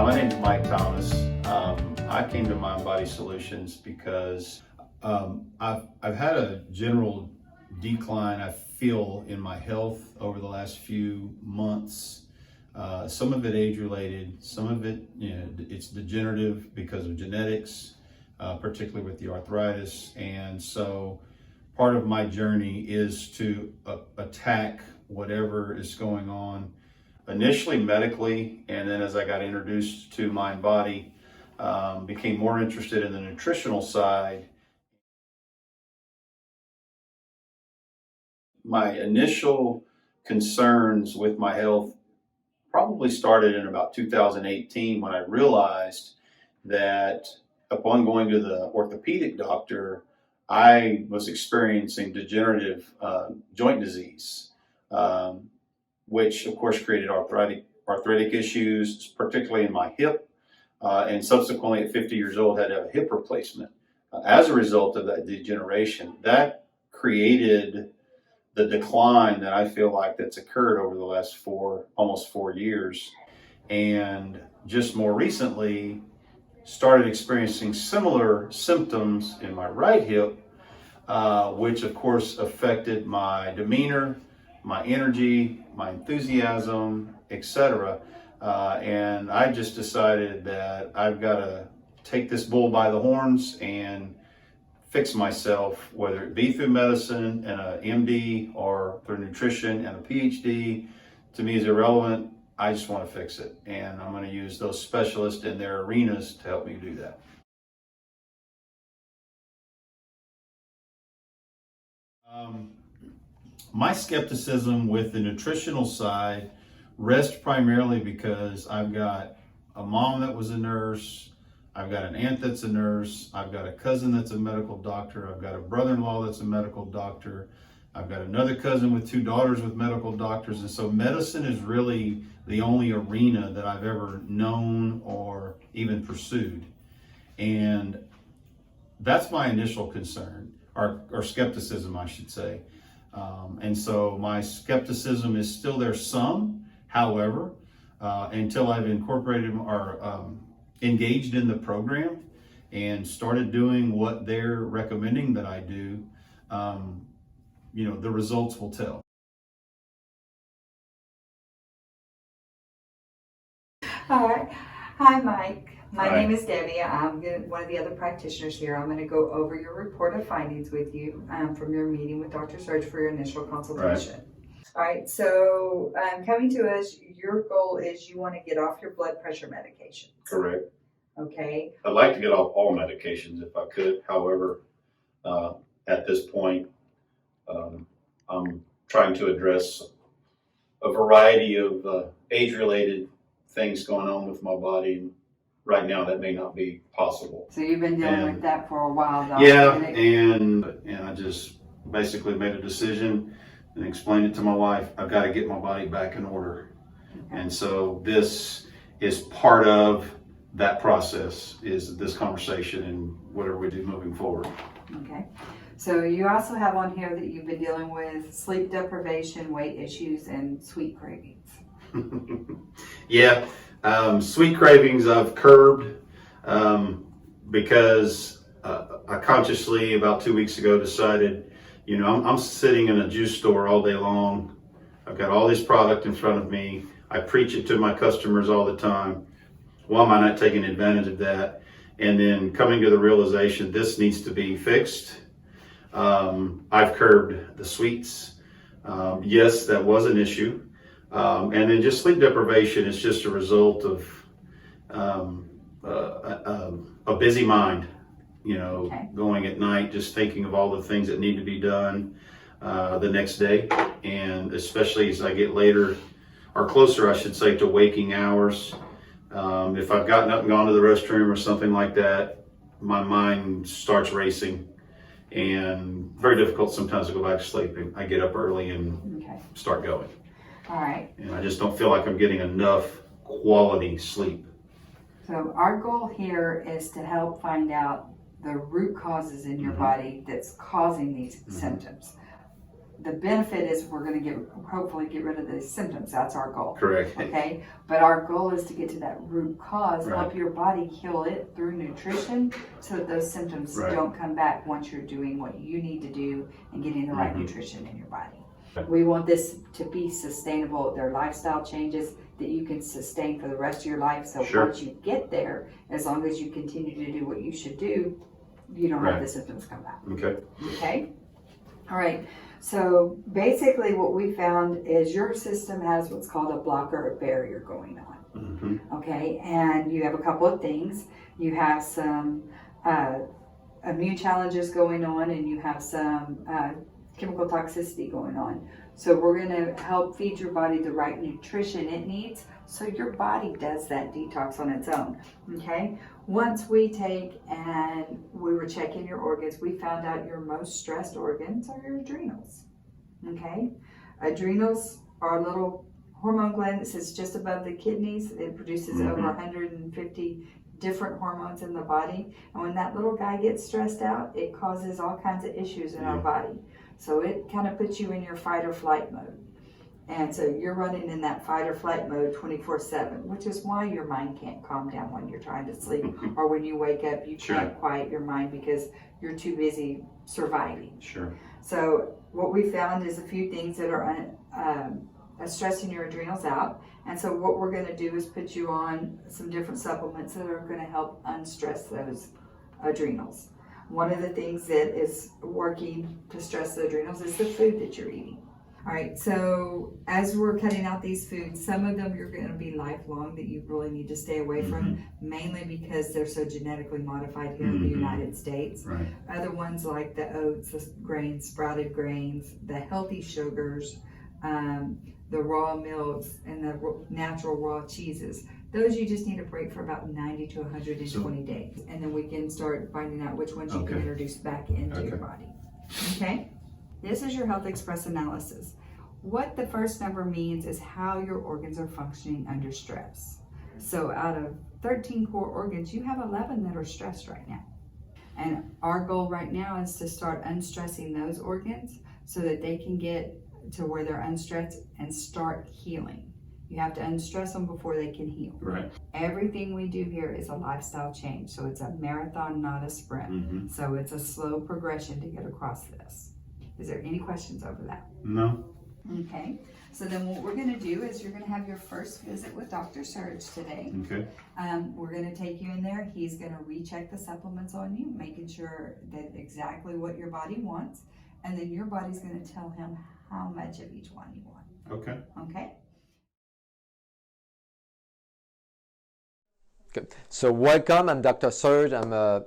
My name is Mike Thomas. I came to Mind Body Solutions because I've had a general decline, I feel, in my health over the last few months. Some of it age-related, some of it, it's degenerative because of genetics, particularly with the arthritis. And so part of my journey is to attack whatever is going on, initially medically, and then as I got introduced to Mind Body, became more interested in the nutritional side. My initial concerns with my health probably started in about 2018 when I realized that upon going to the orthopedic doctor, I was experiencing degenerative joint disease, which of course created arthritic issues, particularly in my hip, and subsequently at 50 years old had to have a hip replacement. As a result of that degeneration, that created the decline that I feel like that's occurred over the last almost 4 years. And just more recently started experiencing similar symptoms in my right hip, which of course affected my demeanor, my energy, my enthusiasm, etc. And I just decided that I've got to take this bull by the horns and fix myself, whether it be through medicine and a MD or through nutrition and a PhD. To me is irrelevant. I just want to fix it. And I'm going to use those specialists in their arenas to help me do that. My skepticism with the nutritional side rests primarily because I've got a mom that was a nurse, I've got an aunt that's a nurse, I've got a cousin that's a medical doctor, I've got a brother-in-law that's a medical doctor, I've got another cousin with 2 daughters with medical doctors, and so medicine is really the only arena that I've ever known or even pursued. And that's my initial concern, or skepticism, I should say. And so my skepticism is still there some, however, until I've incorporated or engaged in the program and started doing what they're recommending that I do, the results will tell. All right. Hi, Mike. My Hi. name is Debbie. I'm one of the other practitioners here. I'm going to go over your report of findings with you from your meeting with Dr. Serge for your initial consultation. All right. So coming to us, your goal is you want to get off your blood pressure medications. Correct. Okay. I'd like to get off all medications if I could. However, at this point, I'm trying to address a variety of age-related things going on with my body. And right now, that may not be possible. So you've been dealing with that for a while, though. Yeah, and I just basically made a decision and explained it to my wife. I've got to get my body back in order. Okay. And so this is part of that process, is this conversation and whatever we do moving forward. Okay. So you also have on here that you've been dealing with sleep deprivation, weight issues, and sweet cravings. Yeah, sweet cravings I've curbed because I consciously about 2 weeks ago decided, I'm sitting in a juice store all day long. I've got all this product in front of me. I preach it to my customers all the time. Why am I not taking advantage of that? And then coming to the realization this needs to be fixed. I've curbed the sweets. Yes, that was an issue. And then just sleep deprivation is just a result of a busy mind, Okay. going at night, just thinking of all the things that need to be done the next day. And especially as I get later, or closer, I should say, to waking hours, if I've gotten up and gone to the restroom or something like that, my mind starts racing. And very difficult sometimes to go back to sleep. I get up early and start going. All right. And I just don't feel like I'm getting enough quality sleep. So our goal here is to help find out the root causes in your body that's causing these symptoms. the benefit is we're going to hopefully get rid of the symptoms. That's our goal. Correct. Okay, but our goal is to get to that root cause, Right. help your body heal it through nutrition, so that those symptoms Right. don't come back once you're doing what you need to do and getting the right Mhm. nutrition in your body. Right. We want this to be sustainable. They're lifestyle changes that you can sustain for the rest of your life. So Sure. once you get there, as long as you continue to do what you should do, you don't have Right. the symptoms come back. Okay. Okay? All right. So basically what we found is your system has what's called a blocker or barrier going on. Mm-hmm. Okay? And you have a couple of things. You have some immune challenges going on, and you have some chemical toxicity going on. So we're going to help feed your body the right nutrition it needs, so your body does that detox on its own. Okay? Once we take and we were checking your organs, we found out your most stressed organs are your adrenals. Okay? Adrenals are a little hormone gland that sits just above the kidneys. It produces Mhm. over 150 different hormones in the body. And when that little guy gets stressed out, it causes all kinds of issues in our Yeah. body. So it kind of puts you in your fight or flight mode. And so you're running in that fight or flight mode 24/7, which is why your mind can't calm down when you're trying to sleep, or when you wake up, you Sure. can't quiet your mind because you're too busy surviving. Sure. So what we found is a few things that are stressing your adrenals out. And so what we're going to do is put you on some different supplements that are going to help unstress those adrenals. One of the things that is working to stress the adrenals is the food that you're eating. All right, so as we're cutting out these foods, some of them you're going to be lifelong that you really need to stay away from, mainly because they're so genetically modified here in the United States. Right. Other ones like the oats, the grains, sprouted grains, the healthy sugars, the raw milks, and the natural raw cheeses. Those you just need to break for about 90 to 120 days. And then we can start finding out which ones you can introduce back into your body. Okay? This is your Health Express analysis. What the first number means is how your organs are functioning under stress. So out of 13 core organs, you have 11 that are stressed right now. And our goal right now is to start unstressing those organs so that they can get to where they're unstressed and start healing. You have to unstress them before they can heal. Right. Everything we do here is a lifestyle change. So it's a marathon, not a sprint. So it's a slow progression to get across this. Is there any questions over that? No. Okay. So then what we're going to do is you're going to have your first visit with Dr. Serge today. Okay. We're going to take you in there. He's going to recheck the supplements on you, making sure that exactly what your body wants. And then your body's going to tell him how much of each one you want. Okay. Okay? Good. So welcome, I'm Dr. Serge. I'm a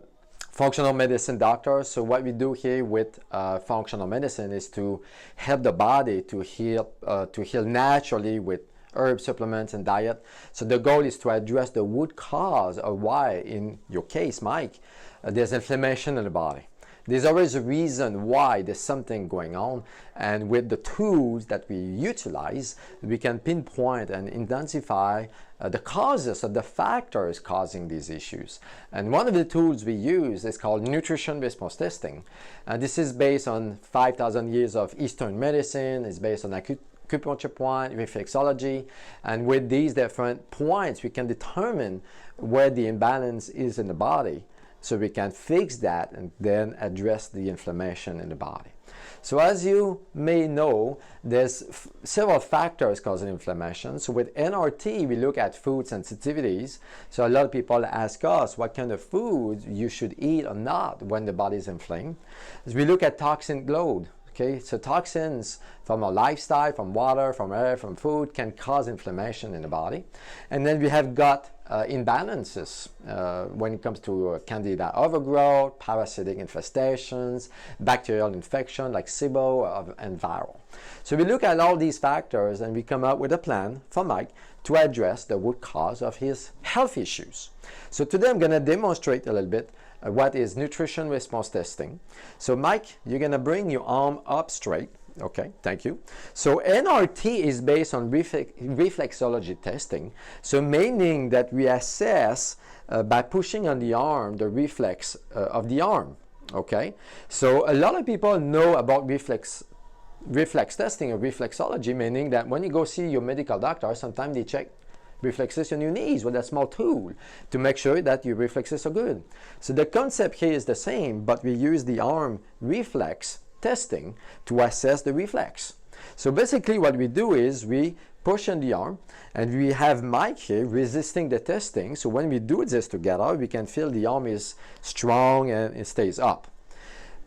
functional medicine doctor. So what we do here with functional medicine is to help the body to heal naturally with herb supplements and diet. So the goal is to address the root cause of why, in your case, Mike, there's inflammation in the body. There's always a reason why there's something going on, and with the tools that we utilize, we can pinpoint and identify the causes of the factors causing these issues. And one of the tools we use is called nutrition response testing. This is based on 5,000 years of Eastern medicine. It's based on acupuncture point, reflexology, and with these different points, we can determine where the imbalance is in the body. So we can fix that and then address the inflammation in the body. So as you may know, there's several factors causing inflammation. So with NRT, we look at food sensitivities. So a lot of people ask us what kind of food you should eat or not when the body is inflamed. As we look at toxin load. Okay, so toxins from our lifestyle, from water, from air, from food can cause inflammation in the body. And then we have gut imbalances when it comes to candida overgrowth, parasitic infestations, bacterial infection like SIBO and viral. So we look at all these factors and we come up with a plan for Mike to address the root cause of his health issues. So today I'm going to demonstrate a little bit what is nutrition response testing. So Mike, you're going to bring your arm up straight. Okay, thank you. So NRT is based on reflexology testing. So meaning that we assess by pushing on the arm the reflex of the arm. Okay, so a lot of people know about reflex reflex testing or reflexology, meaning that when you go see your medical doctor, sometimes they check reflexes on your knees with a small tool to make sure that your reflexes are good. So the concept here is the same, but we use the arm reflex testing to assess the reflex. So basically what we do is we push on the arm, and we have Mike here resisting the testing. So when we do this together, we can feel the arm is strong and it stays up.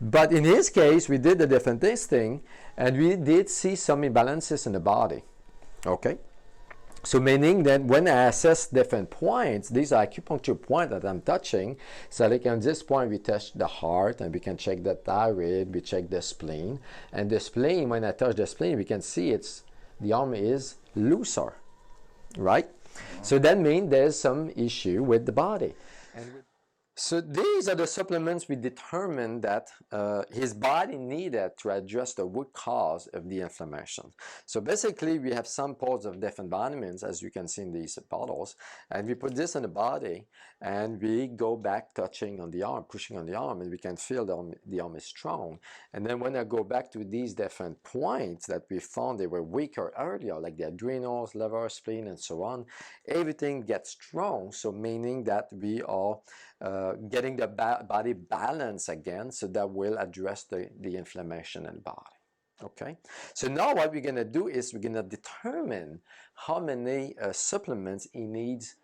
But in his case, we did a different testing, and we did see some imbalances in the body. Okay? So meaning that when I assess different points, these are acupuncture points that I'm touching. So like on this point, we touch the heart, and we can check the thyroid, we check the spleen. And the spleen, when I touch the spleen, we can see the arm is looser, right? So that means there's some issue with the body. So these are the supplements we determined that his body needed to address the root cause of the inflammation. So basically we have samples of different vitamins, as you can see in these bottles, and we put this on the body, and we go back touching on the arm, pushing on the arm, and we can feel the arm is strong. And then when I go back to these different points that we found they were weaker earlier, like the adrenals, liver, spleen, and so on, everything gets strong, so meaning that we are getting the body balance again, so that will address the inflammation in the body. Okay, so now what we're going to do is we're going to determine how many supplements he needs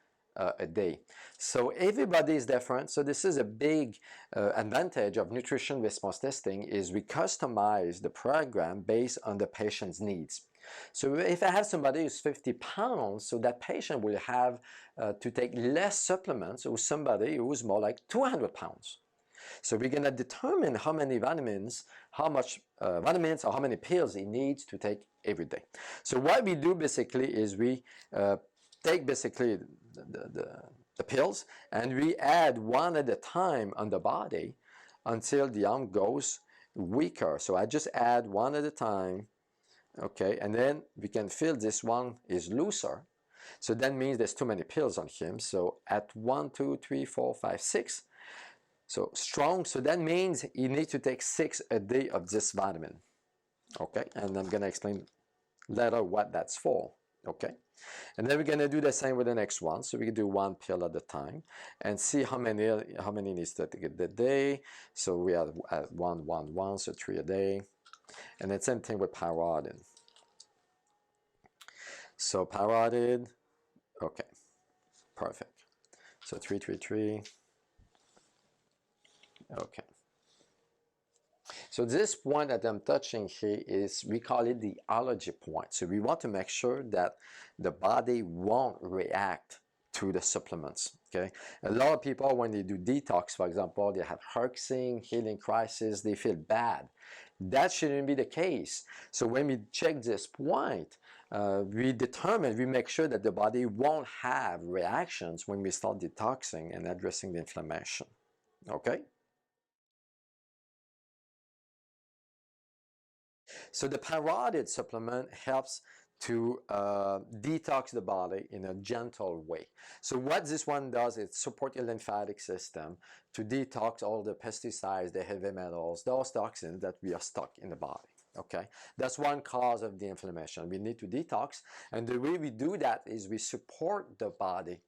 a day. So everybody is different. So this is a big advantage of nutrition response testing, is we customize the program based on the patient's needs. So if I have somebody who's 50 pounds, so that patient will have to take less supplements than somebody who's more like 200 pounds. So we're going to determine how many vitamins, how much vitamins or how many pills he needs to take every day. So what we do basically is we take basically the pills, and we add one at a time on the body until the arm goes weaker. So I just add one at a time. Okay, and then we can feel this one is looser. So that means there's too many pills on him. So at 1, 2, 3, 4, 5, 6. So strong. So that means you need to take 6 a day of this vitamin. Okay, and I'm going to explain later what that's for. Okay, and then we're going to do the same with the next one. So we can do 1 pill at a time and see how many needs to take a day. So we are at 1, 1, 1, so 3 a day. And the same thing with pyridine. So pyridine, okay, perfect. So 3, 3, 3. Okay. So this point that I'm touching here is, we call it the allergy point. So we want to make sure that the body won't react to the supplements. Okay, a lot of people, when they do detox, for example, they have herxing, healing crisis, they feel bad. That shouldn't be the case. So when we check this point, we make sure that the body won't have reactions when we start detoxing and addressing the inflammation. Okay? So the pyridine supplement helps to detox the body in a gentle way. So what this one does is support your lymphatic system to detox all the pesticides, the heavy metals, those toxins that we are stuck in the body. Okay, that's one cause of the inflammation. We need to detox, and the way we do that is we support the body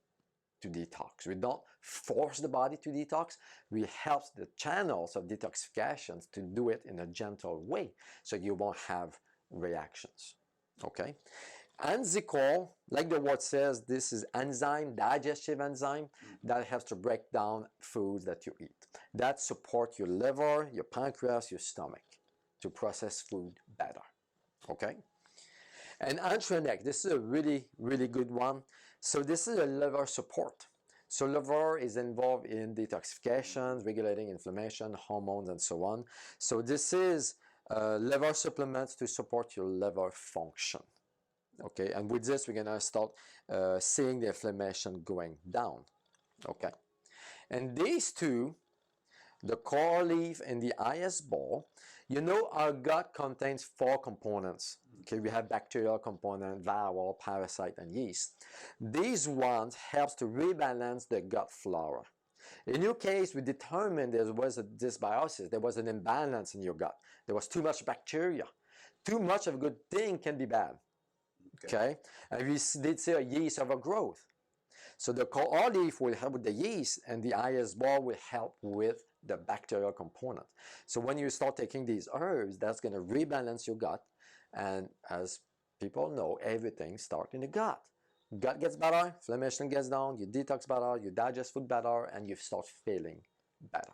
to detox. We don't force the body to detox. We help the channels of detoxifications to do it in a gentle way, so you won't have reactions. Okay, Anzicol, like the word says, this is enzyme, digestive enzyme that helps to break down foods that you eat. That supports your liver, your pancreas, your stomach to process food better. Okay, and Antranex, this is a really, really good one. So this is a liver support. So liver is involved in detoxification, regulating inflammation, hormones, and so on. So this is liver supplements to support your liver function. Okay, and with this, we're gonna start seeing the inflammation going down. Okay, and these two, the coral leaf and the IS ball, you know, our gut contains 4 components. Okay, we have bacterial component, viral, parasite, and yeast. These ones helps to rebalance the gut flora. In your case, we determined there was a dysbiosis, there was an imbalance in your gut. There was too much bacteria, Too much of a good thing can be bad. Okay, and we did say a yeast overgrowth. So the cold leaf will help with the yeast, and the IS ball will help with the bacterial component. So when you start taking these herbs, that's going to rebalance your gut. And as people know, everything starts in the gut. Gut gets better, inflammation gets down, you detox better, you digest food better, and you start feeling better.